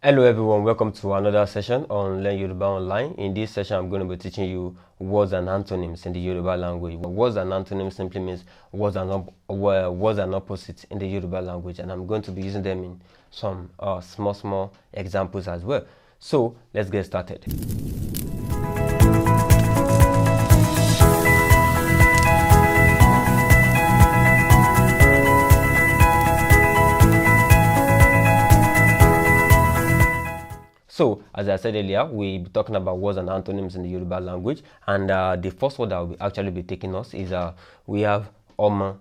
Hello everyone, welcome to another session on Learn Yoruba Online. In this session, I'm going to be teaching you words and antonyms in the Yoruba language. Words and antonyms simply means words and opposites in the Yoruba language, and I'm going to be using them in some small examples as well. So let's get started. So, as I said earlier, we'll be talking about words and antonyms in the Yoruba language. And the first word that will actually be taking us is we have Oma,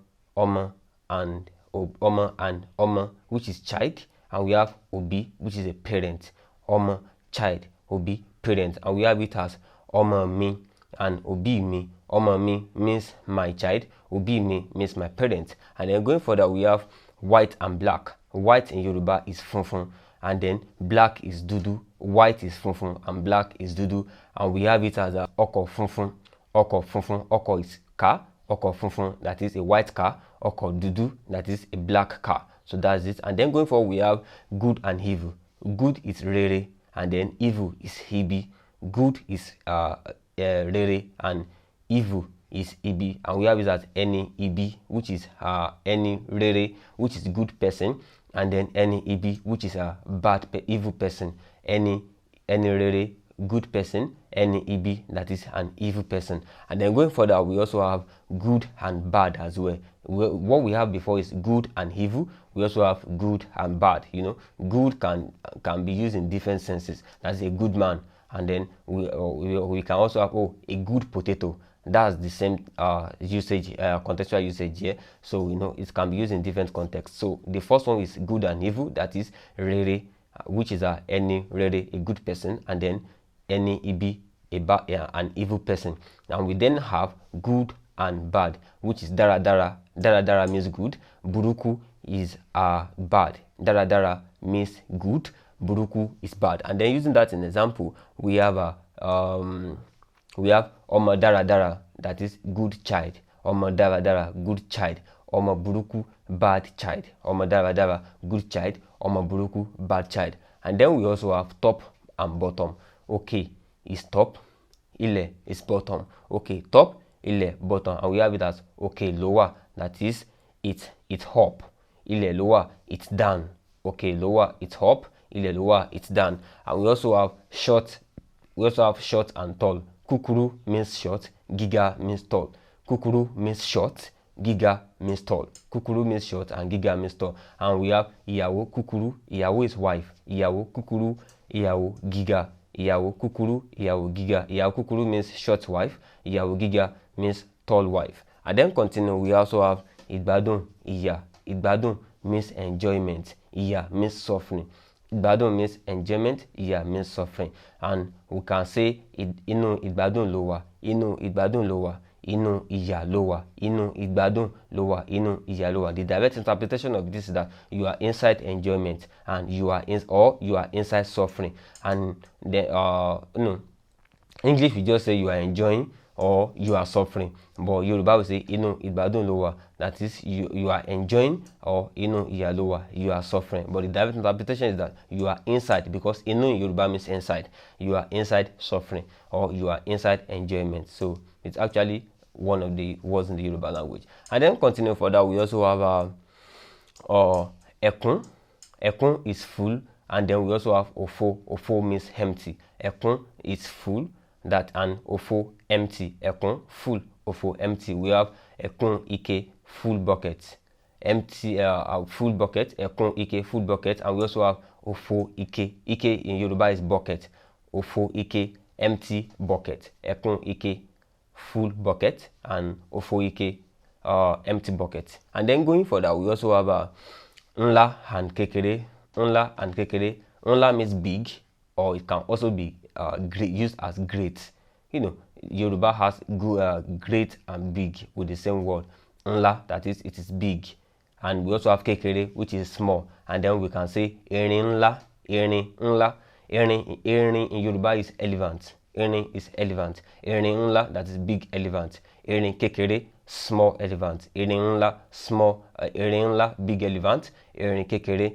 and Oma, which is child. And we have Obi, which is a parent. Oma, child. Obi, parent. And we have it as Oma mi and Obi mi. Oma mi means my child. Obi mi means my parent. And then going further, we have white and black. White in Yoruba is funfun, and then black is dudu. White is funfun and black is dudu, and we have it as a oko funfun. Oko funfun. Oko is car. Oko funfun, that is a white car. Oko dudu, that is a black car. So that's it. And then going forward, we have good and evil. Good is rere, and then evil is hibi. Good is rere, and evil is ibi, and we have it as any ibi, which is any rere, which is good person, and then any ibi, which is a evil person. Any rere, good person. Any ibi, that is an evil person. And then going further, we also have good and bad as well. What we have before is good and evil. We also have good and bad. Good can be used in different senses. That's a good man. And then we can also have a good potato. That's the same usage, contextual usage here. So it can be used in different contexts. So the first one is good and evil, that is rere, which is any rere, a good person, and then any ibi, an evil person. And we then have good and bad, which is dara dara. Dara dara means good. Buruku is bad. Dara dara means good. Buruku is bad. And then using that in example, we have Oma dara dara, that is good child. Oma dara dara, good child. Oma buruku, bad child. Oma dara dara, good child. Oma buruku, bad child. And then we also have top and bottom. Okay is top, ile is bottom. Okay, top, ile, bottom. And we have it as okay lower, that is it's up. Ile lower, it's down. Okay lower, it's up. Ile lower, it's down. And we also have short. We also have short and tall. Kukuru means short, giga means tall. Kukuru means short, giga means tall. Kukuru means short and giga means tall. And we have Iyawo kukuru. Iyawo is wife. Iyawo kukuru, Iyawo giga. Iyawo kukuru, Iyawo giga. Iyawo kukuru means short wife. Iyawo giga means tall wife. And then continue, we also have Igbadun, Iya. Igbadun means enjoyment. Iya means suffering. Igbadun means enjoyment. Iya means suffering. And we can say Innu Igbadun lower. Innu Igbadun lower. Innu Iya lower. Innu Igbadun lower. Innu Iya lower. The direct interpretation of this is that you are inside enjoyment and you are inside suffering. And then English we just say you are enjoying or you are suffering, but Yoruba will say Innu Igbadun lower, that is you are enjoying, or Innu Iya lower, you are suffering. But the direct interpretation is that you are inside, because Innu in Yoruba means inside. You are inside suffering or you are inside enjoyment. So it's actually one of the words in the Yoruba language. And then continue further, we also have Ekun. Ekun is full. And then we also have Ofo. Ofo means empty. Ekun is full, that, and Ofo empty. Ekun full, Ofo empty. We have Ekun Ike, full bucket. Empty, full bucket. Ekun Ike, full bucket. And we also have Ofo Ike. Ike in Yoruba is bucket. Ofo Ike, empty bucket. Ekun Ike, full bucket, and Ofo Ike, empty bucket. And then going further, we also have Nla and Kekere. Nla and Kekere. Nla means big, or it can also be used as great. Yoruba has great and big with the same word. Nla, that is, it is big. And we also have Kekere, which is small. And then we can say Erin Nla, Erin Nla. Erin in Yoruba is elephant. Erin is elephant. Erin Nla, that is big elephant. Erin Kekere, small elephant. Erin Nla, Erin Nla, big elephant. Erin Kekere,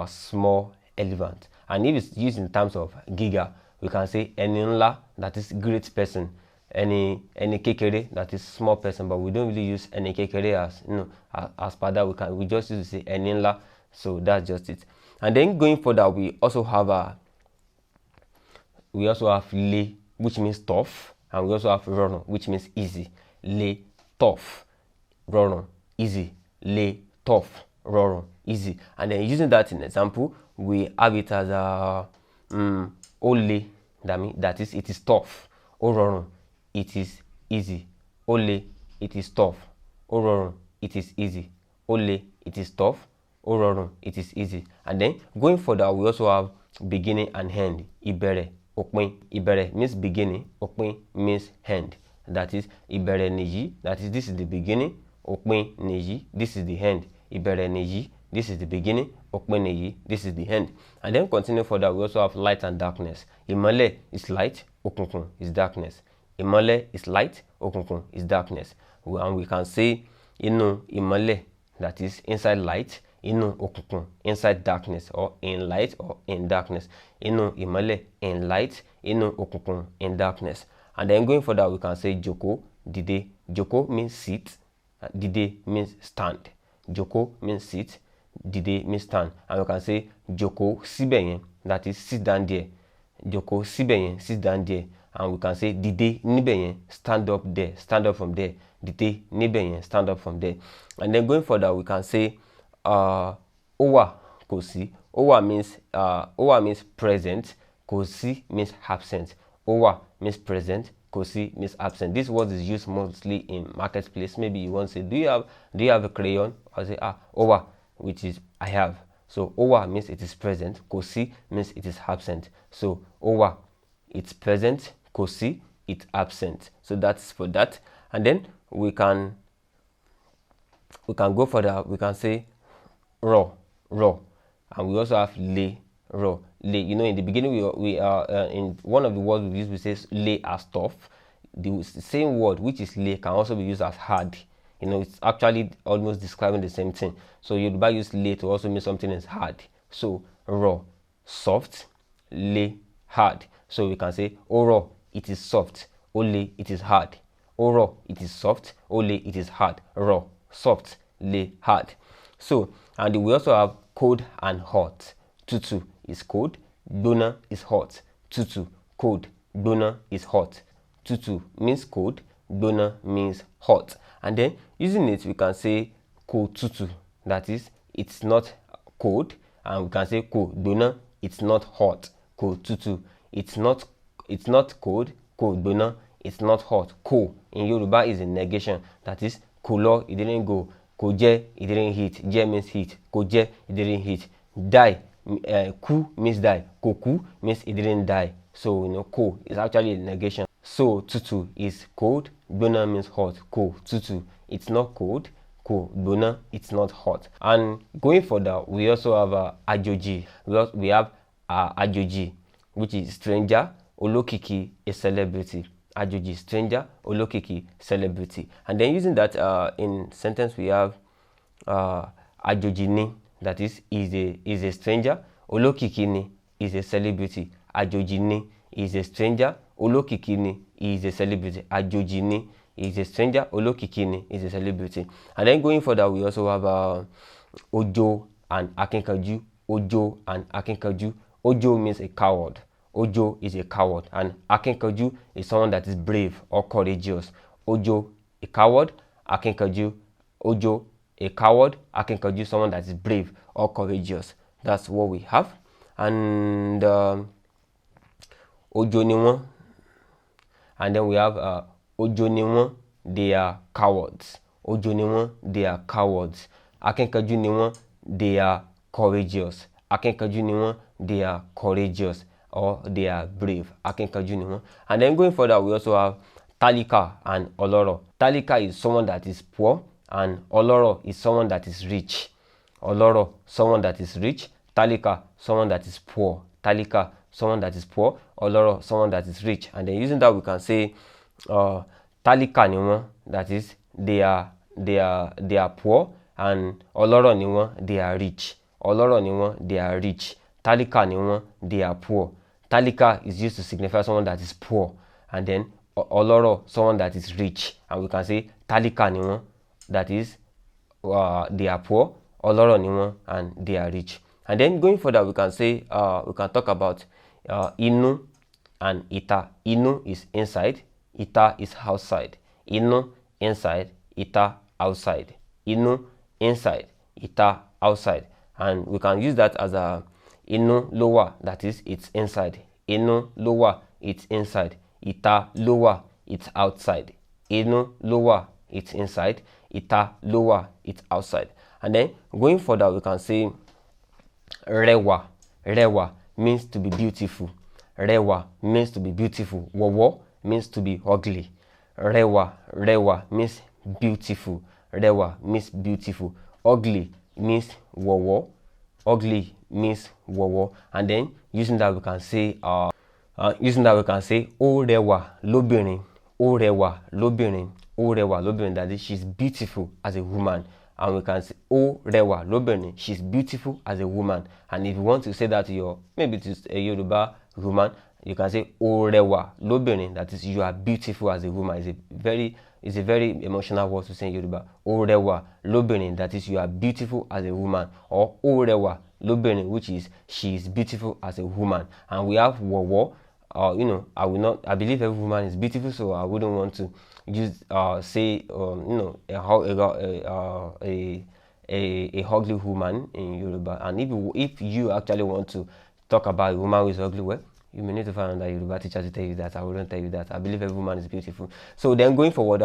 small elephant. And if it's used in terms of giga, we can say ẹni ńlá, that is great person. Ẹni kékeré, that is small person, but we don't really use ẹni kékeré as as per that. We just use to say ẹni ńlá. So that's just it. And then going further, we also have le, which means tough, and we also have rọrùn, which means easy. Le, tough, rọrùn, easy. Le, tough, rọrùn, easy. And then using that in example, we have it as ó le, that is it is tough. Ó rọrùn, it is easy. Ó le, it is tough. Ó rọrùn, it is easy. Ó le, it is tough. Ó rọrùn, it is easy. And then going further, we also have beginning and end. Ìbẹ̀rẹ̀, òpin. Ìbẹ̀rẹ̀ means beginning, òpin means end. That is ìbẹ̀rẹ̀ nìyí, that is this is the beginning. Òpin nìyí, this is the end. Ìbẹ̀rẹ̀ nìyí, this is the beginning. Òpin nìyí, this is the end. And then continue further, we also have light and darkness. Ìmọ́lẹ̀ is light, òkùnkùn is darkness. Ìmọ́lẹ̀ is light, òkùnkùn is darkness. And we can say inú ìmọ́lẹ̀, that is inside light. Inú òkùnkùn, inside darkness, or in light or in darkness. Inú ìmọ́lẹ̀, in light. Inú òkùnkùn, in darkness. And then going further, we can say jókòó, dìde. Jókòó means sit, dìde means stand. Jókòó means sit, dìde means stand. And we can say jókòó síbẹ̀ yẹn, that is sit down there. Jókòó síbẹ̀ yẹn, sit down there. And we can say dìde níbẹ̀ yẹn, stand up there, stand up from there. Dìde níbẹ̀ yẹn, stand up from there. And then going further, we can say ó wà, kò sí. Ó wà means present, kò sí means absent. Ó wà means present, kò sí means absent. This word is used mostly in marketplace. Maybe you want to say, do you have a crayon? I'll say ó wà, which is I have. So ó wà means it is present, kò sí means it is absent. So ó wà, it's present, kò sí, it's absent. So that's for that. And then we can go further. We can say raw, and we also have le, raw. Le, in the beginning we are in one of the words we use, we say le as tough. The same word, which is le, can also be used as hard. It's actually almost describing the same thing. So you'd use le to also mean something is hard. So raw, soft. Le, hard. So we can say ó raw, it is soft. Ó le, it is hard. Ó raw, it is soft. Ó le, it is hard. Raw, soft. Le, hard. So, and we also have cold and hot. Tútù is cold, gbóná is hot. Tútù, cold, gbóná is hot. Tútù means cold, gbóná means hot. And then using it, we can say kò tútù, that is it's not cold. And we can say kò gbóná, it's not hot. Kò tútù, it's not cold. Kò gbóná, it's not hot. Kò in Yoruba is a negation, that is kò lọ, it didn't go. Kò jẹ, it didn't hit. Jẹ means hit. Kò jẹ, it didn't hit. Die, kú means die. Kò kú means it didn't die. So kò is actually a negation. So tútù is cold, gbóná means hot. Kò tútù, it's not cold. Kò gbóná, it's not hot. And going further, we also have Ajoji. We have Ajoji, which is stranger. Olókìkí, a celebrity. Ajoji, stranger. Olókìkí, celebrity. And then using that in sentence, we have Ajoji ni, that is a stranger. Olókìkí ni is a celebrity. Ajoji ni is a stranger. Olókìkí ni is a celebrity. Ajoji ni is a stranger. Olókìkí ni is a celebrity. And then going further, we also have Ojo and Akíkanjú. Ojo and Akíkanjú. Ojo means a coward. Ojo is a coward, and Akíkanjú is someone that is brave or courageous. Ojo, a coward. Akíkanjú, Ojo, a coward. Akíkanjú, someone that is brave or courageous. That's what we have. And Ojo ni wọ́n. And then we have Ojo ni wọ́n, they are cowards. Ojo ni wọ́n, they are cowards. Akíkanjú ni wọ́n, they are courageous. Akíkanjú ni wọ́n, they are courageous, or they are brave. Akíkanjú ni wọ́n. And then going further, we also have Tálíkà and Ọlọ́rọ̀. Tálíkà is someone that is poor, and Ọlọ́rọ̀ is someone that is rich. Ọlọ́rọ̀, someone that is rich. Tálíkà, someone that is poor. Tálíkà, someone that is poor. Ọlọ́rọ̀, someone that is rich. And then using that, we can say Tálíkà ni wọ́n, that is they are poor, and Ọlọ́rọ̀ ni wọ́n, they are rich. Ọlọ́rọ̀ ni wọ́n, they are rich. tálíkà ni wọ́n, they are poor. Tálíkà is used to signify someone that is poor, and then ọlọ́rọ̀, someone that is rich, and we can say tálíkà ni wọ́n, that is they are poor, ọlọ́rọ̀ ni wọ́n, and they are rich. And then going further, we can say we can talk about Innu and Ita. Innu is inside, Ita is outside. Innu inside, Ita outside. Innu inside, Ita outside. And we can use that as a Innu lower, that is it's inside. Innu lower, it's inside. Ita lower, it's outside. Innu lower, it's inside. Ita lower, it's outside. And then going further, we can say Rewa. Rewa means to be beautiful. Rewa means to be beautiful. Wowo means to be ugly. Rewa, rewa means beautiful. Rewa means beautiful. Ugly means wowo. Ugly means wowo. And then using that we can say O rewa lóbìnrin. O rewa lóbìnrin. O rewa lóbìnrin, that is she's beautiful as a woman. And we can say O rewa lóbìnrin, she's beautiful as a woman. And if you want to say that to your, maybe to a Yoruba woman, you can say O rewa lóbìnrin, that is you are beautiful as a woman. It's a very emotional word to say in Yoruba. O rewa lóbìnrin, that is you are beautiful as a woman. Or O rewa lóbìnrin, which is she is beautiful as a woman. And we have wowo. I believe every woman is beautiful, so I wouldn't want to use a ugly woman in Yoruba. And if you actually want to talk about a woman who is ugly, well, you may need to find another Yoruba teacher to tell you that. I wouldn't tell you that. I believe every woman is beautiful. So then going forward,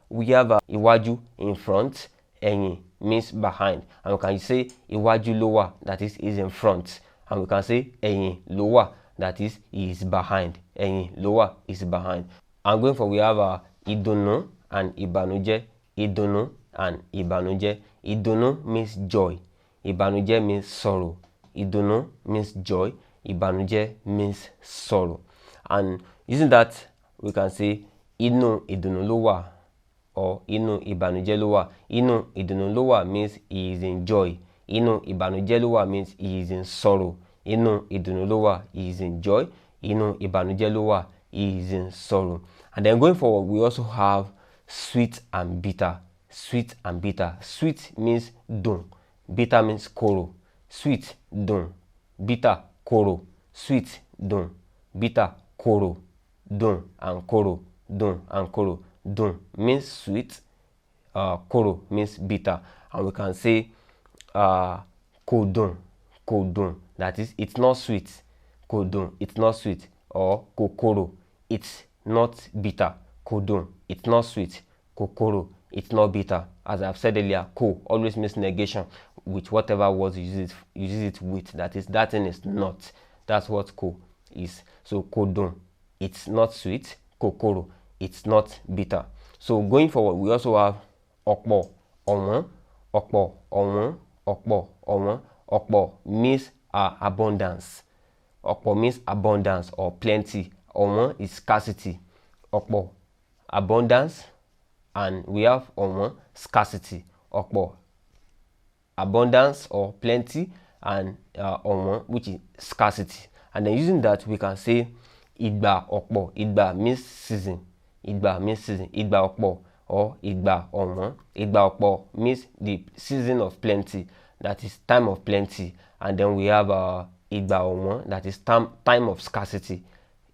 we have iwaju in front, ẹ̀yìn means behind, and we can say iwaju lower, that is in front, and we can say ẹ̀yìn lower, that is behind. Ẹ̀yìn lower is behind. And going forward, we have ìdùnnú and ìbànújẹ́. Ìdùnnú and ìbànújẹ́. Ìdùnnú means joy. Ìbànújẹ́ means sorrow. Ìdùnnú means joy. Ìbànújẹ́ means sorrow. And using that, we can say inú ìdùnnú ló wà, or inú ìbànújẹ́ ló wà. Inú ìdùnnú ló wà means he is in joy. Inú ìbànújẹ́ ló wà means he is in sorrow. Inú ìdùnnú ló wà, he is in joy. Inú ìbànújẹ́ ló wà, he is in sorrow. And then going forward, we also have sweet and bitter. Sweet and bitter. Sweet means dùn. Bitter means kóró. Sweet, dùn. Bitter, kóró. Sweet, dùn. Bitter, kóró. Dùn and kóró. Dùn and kóró. Dùn means sweet. Kóró means bitter. And we can say kò dùn. Kò dùn. That is, it's not sweet. Kò dùn, it's not sweet. Or kò kóró, it's not bitter. Kò dùn, it's not sweet. Kò kóró, it's not bitter. As I've said earlier, kò always means negation with whatever words you use it with. That is, that thing is not. That's what kò is. So kò dùn, it's not sweet. Kò kóró, it's not bitter. So going forward, we also have ọ̀pọ̀, ọ̀wọ́n. Ọ̀pọ̀, ọ̀wọ́n. Ọ̀pọ̀, ọ̀wọ́n. Ọ̀pọ̀ means abundance. Ọ̀pọ̀ means abundance or plenty. Ọ̀wọ́n is scarcity. Ọ̀pọ̀, abundance, and we have ọ̀wọ́n, scarcity. Ọ̀pọ̀, abundance or plenty, and ọ̀wọ́n, which is scarcity. And then using that, we can say ìgbà ọ̀pọ̀. Ìgbà means season. Ìgbà means season. Ìgbà ọ̀pọ̀ or ìgbà ọ̀wọ́n. Ìgbà ọ̀pọ̀ means the season of plenty, that is time of plenty. And then we have ìgbà ọ̀wọ́n, that is time of scarcity.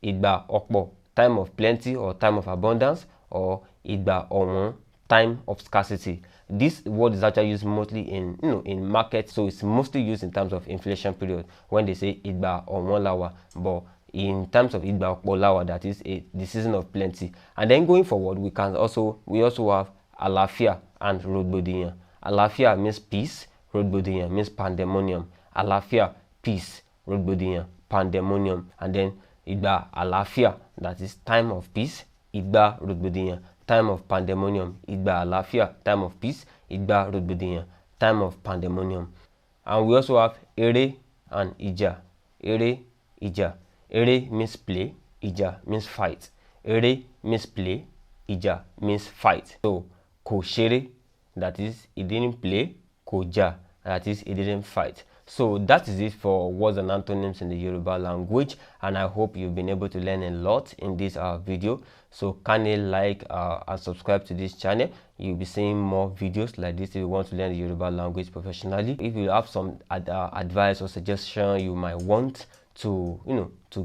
Ìgbà ọ̀pọ̀, time of plenty or time of abundance, or ìgbà ọ̀wọ́n, time of scarcity. This word is actually used mostly in market, so it's mostly used in terms of inflation period when they say ìgbà ọ̀wọ́n la wà. But in terms of ìgbà ọ̀pọ̀ la wà, that is the season of plenty. And then going forward, we also have àlàáfíà and rògbòdìyàn. Àlàáfíà means peace. Rògbòdìyàn means pandemonium. Àlàáfíà, peace. Rògbòdìyàn, pandemonium. And then ìgbà àlàáfíà, that is time of peace. Ìgbà rògbòdìyàn, time of pandemonium. Ìgbà àlàáfíà, time of peace. Ìgbà rògbòdìyàn, time of pandemonium. And we also have eré and ìjà. Eré, ìjà. Eré means play. Ìjà means fight. Eré means play. Ìjà means fight. So kò ṣeré, that is he didn't play. Kò jà, that is he didn't fight. So that is it for words and antonyms in the Yoruba language, and I hope you've been able to learn a lot in this video. So kindly like and subscribe to this channel. You'll be seeing more videos like this if you want to learn the Yoruba language professionally. If you have some advice or suggestion you might want to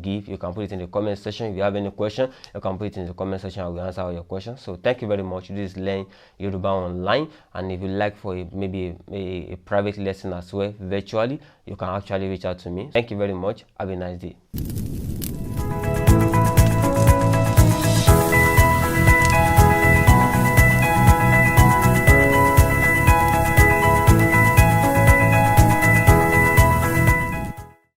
give, you can put it in the comment section. If you have any question, you can put it in the comment section. I will answer all your questions. So thank you very much. This is Learn Yoruba Online, and if you like for maybe a private lesson as well virtually, you can actually reach out to me. Thank you very much. Have a nice day.